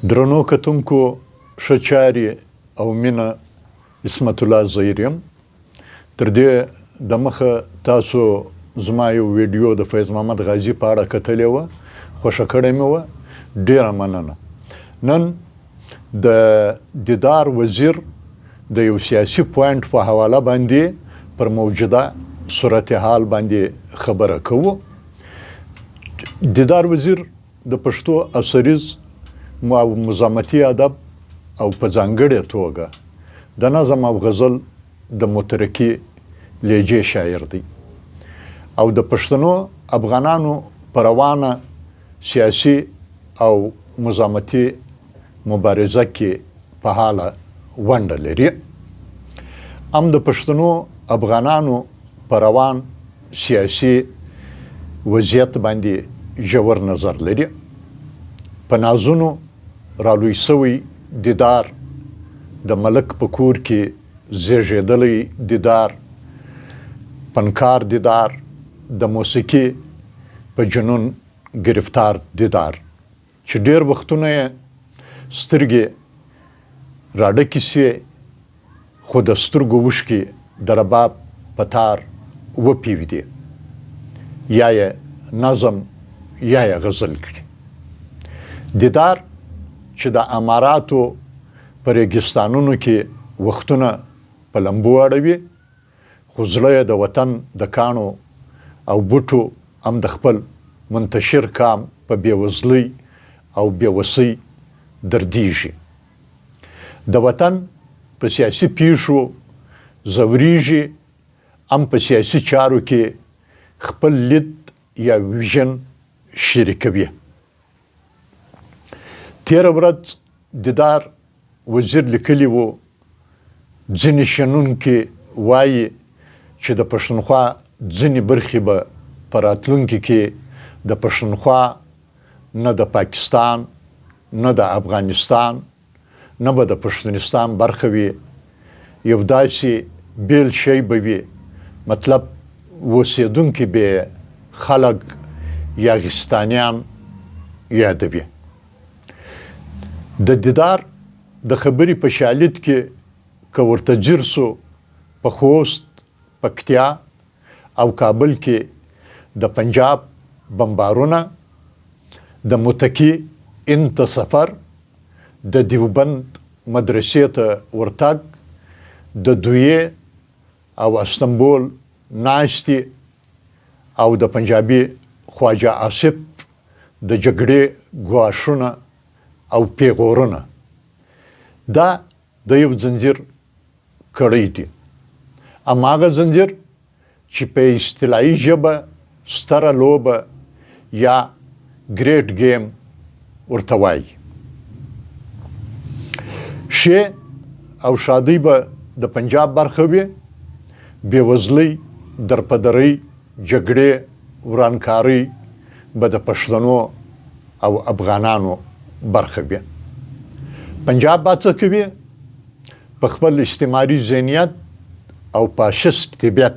درنو کتونکو ښه چارې او مینه عصمت الله ظهیر یم. تر دې دمخه تاسو زما یو ویډیو د فیض محمد غازي په اړه کتلې وه، خوښه کړې مې وه، ډېره مننه. نن د دیدار وزیر د یو سیاسي پوینټ په حواله باندې پر موجوده صورتحال باندې خبره کوو. دیدار وزیر د پښتو اثریز او مزاحمتي ادب او په ځانګړې توګه د نظم او غزل د مترکي لهجې شاعر دی او د پښتنو افغانانو په روانه سیاسي او مزاحمتي مبارزه کې په حاله ونډه لري. هم د پښتنو افغانانو په روان سیاسي وضعیت باندې ژور نظر لري. په نازونو رالوی سوی دیدار، د ملک په کور کې زیږېدلی دیدار، فنکار دیدار، د موسیقي په جنون گرفتار دیدار، چې ډېر وختونه یې سترګې راډکې سوې، خو د سترګو اوښکې د رباب په تار وپیویدې، یا یې نظم یا یې غزل کړي. دیدار چې د اماراتو په ریګستانونو کې وختونه په لمبو اړوي، خو زړه یې د وطن د کاڼو او بوټو هم د خپل منتشر کام په بېوزلۍ او بېوسۍ دردیږي. د وطن په سیاسي پیښو ځورېږي، هم په سیاسي چارو کې خپل لید یا ویژن شریکوي. تېره ورځ دیدار وزیر لیکلي وو، ځینې شنونکي وایي چې د پښتونخوا ځینې برخې به په راتلونکي کې د پښتونخوا نه د پاکستان نه د افغانستان نه به د پښتونستان برخه وي، یو داسې بیل شی به وي، مطلب اوسېدونکي به خلک یاغستانیان یادوي. د دیدار د خبرې په شالید کې که ورته ځیر سو، په خوست، پکتیا او کابل کې د پنجاب بمبارونه، د متکي انت سفر، د دیوبند مدرسې ته ورتګ، د دویې او استنبول ناستې او د پنجابي خواجه آصف د جګړې ګواښونه او پیغورونه، دا د یو زنځیر کړی دی. هماغه زنځیر چې په اصطلاحي ژبه ستره لوبه یا ګریټ ګیم ورته وایي. ښې او شادۍ به د پنجاب برخه وي، بېوزلۍ، درپدرۍ، جګړې، ورانکارۍ به د پښتنو او افغانانو برخه وي. پنجاب به څه کوي؟ په خپل استعماري ذهنیت او فاشست طبیعت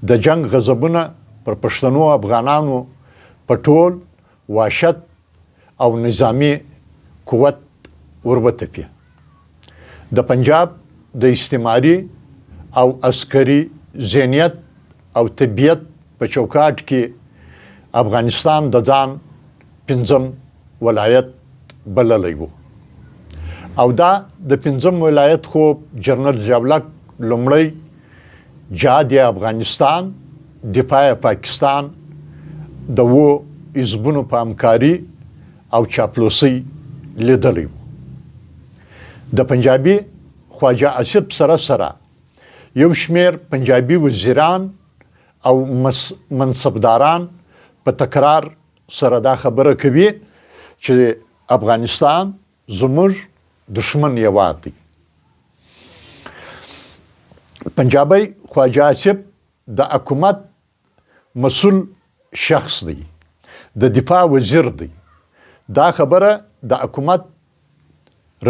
د جنگ غضبونه پر پښتنو افغانانو په ټول وحشت او نظامي قوت وربتپي. د پنجاب د استعماري او عسکري ذهنیت او طبیعت په چوکاټ کې افغانستان د ځان پنځم ولایت بللی و، او دا د پنځم ولایت خوب جنرال ضیاءالحق لومړی جهاد افغانستان، دفاع پاکستان د وو حزبونو په همکاري او چاپلوسۍ لیدلی و. د پنجابي خواجه آصف سره سره یو شمیر پنجابي وزیران او منصبداران په تکرار سره دا خبره کوي چې افغانستان زموږ دشمن هېواد دی. پنجابی خواجه آصف د حکومت مسؤل شخص دی، د دفاع وزیر دی. دا خبره د حکومت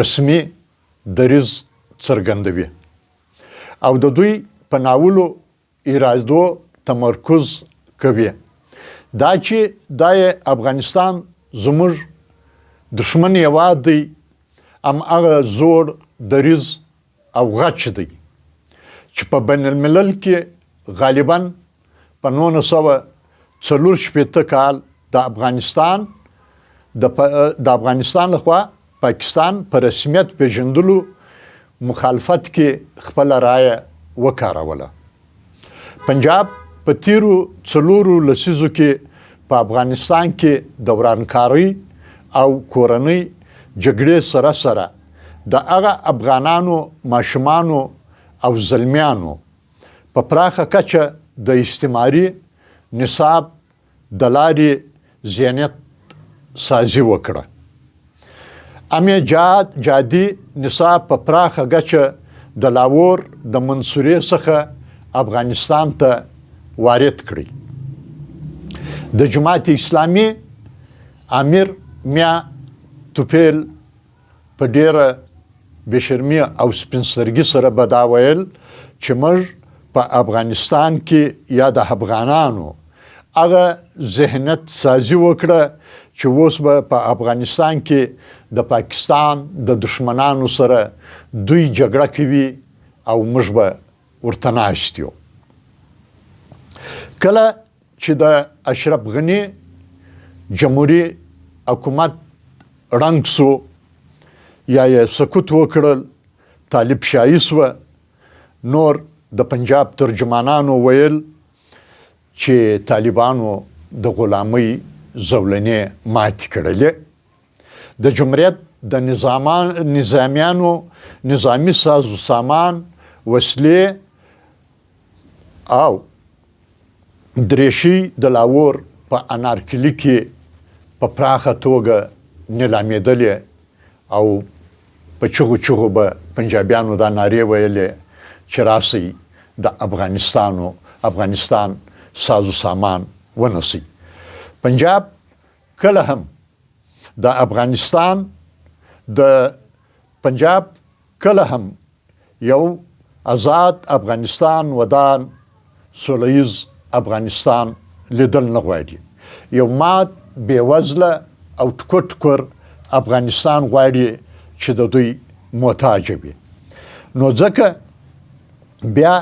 رسمي دریځ څرګندوي او د دوی په ناولو ارادو تمرکز کوي. دا چې دا افغانستان زموږ دشمن یواد دی ام هغه زوړ دریز او غچ دی چې په بین الملل کې غالبا په 1940 کال د افغانستان لخوا پاکستان په رسمیت پیژندلو مخالفت کې خپل رایه وکاروله. پنجاب په تیرو 4 لسیزو کې په افغانستان کې د ورانکارۍ او کورنۍ جګړې سره سره د هغه افغانانو ماشومانو او زلمیانو په پراخه کچه د استعماري نصاب د لارې ذهنیت سازي وکړه. جادي نصاب په پراخه کچه د لاهور د منصورې څخه افغانستان ته وارد کړي. د جماعت اسلامي امیر میا توپیل په ډیره بشرمي او سپینسترګي سره به دا ویل چې موږ په افغانستان کې یا د افغانانو هغه ذهنیت سازي وکړه چې اوس به په افغانستان کې د پاکستان د دشمنانو سره دوی جګړه کوي او موږ به ورته ناست یو. کله چې د اشرف غني جمهوري حکومت ړنګ سو یا یې سکوت وکړل، طالب شاهي سوه، نور د پنجاب ترجمانانو ویل چې طالبانو د غلامۍ زولنې ماتې کړلې. د جمهوریت د نظامیانو نظامي ساز و سامان، وسلې او دریشي د لاهور په انارکلي کې په پراخه توګه نیلامېدلې او په چغو چغو به پنجابیانو دا نارې ویلې چې راسئ د افغانستان ساز و سامان ونسئ. پنجاب کله هم د افغانستان پنجاب کله هم یو آزاد افغانستان ودان سوله افغانستان لیدل نه غواړي. یو مات بېوزله او ټکور ټکور افغانستان غواړي چې د دوی محتاج وي. نو ځکه بیا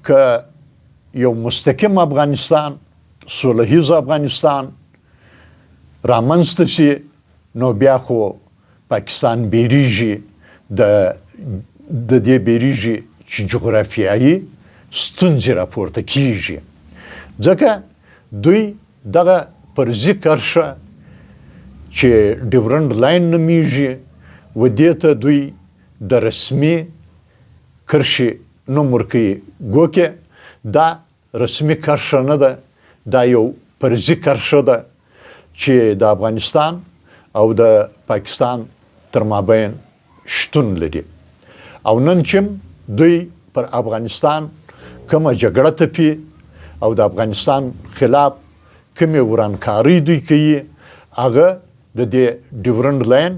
که یو مستقیم افغانستان، سوله افغانستان رامنځته شي، نو بیا خو پاکستان بیریږي د دې بیریږي چې جغرافیایي ستونزې راپورته کیږي. ځکه دوی دغه فرضي کرښه چې ډیورنډ لاین نومیږي و دې ته دوی د رسمي کرښې نوم ورکوي. ګوکې دا رسمي کرښه نه ده، دا یو فرضي کرښه ده چې د افغانستان او د پاکستان تر مابین شتون لري. او نن چې دوی پر افغانستان کومه جګړه تپي او د افغانستان خلاف کومې ورانکارۍ دوی کوي، هغه د دې ډیورنډ لاین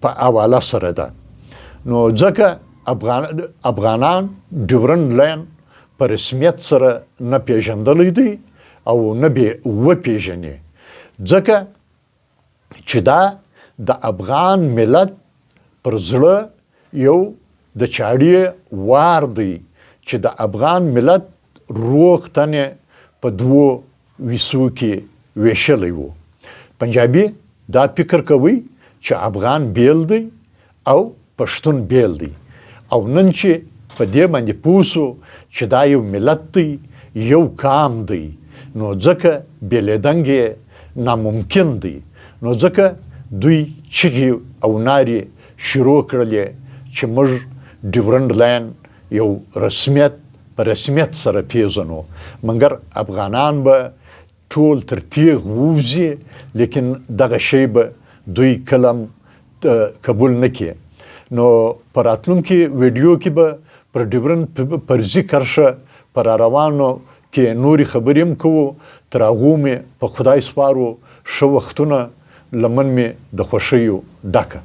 په حواله سره ده. نو ځکه افغانان ډیورنډ لاین په رسمیت سره نه پیژندلی دی او نه به وپیژني، ځکه چې دا د افغان ملت پر زړه یو د چاړې وار دی چې د افغان ملت روغ تنې په 2 ویسو کې ویشلی وو. پنجابي دا فکر کوي چې افغان بیل دی او پښتون بیل دی، او نن چې په دې باندې پوه سو چې دا یو ملت دی، یو قام دی، نو ځکه بیلیدنګ یې ناممکن دی. نو ځکه دوی چغې او نارې شروع کړلې چې موږ ډیورنډ لاین یو په رسمیت سره پیژنو، مګر افغانان به ټول تر تیغ ووځي، لیکن دغه شی به دوی کلم قبول نه کړي. نو په راتلونکي ویډیو کې به پر ډیورنډ فرضي کرښه پر روانو کې نورې خبرې هم کوو. تر هغو مې په خدای سپارو ښه وختونه، لمن مې د خوښیو ډکه.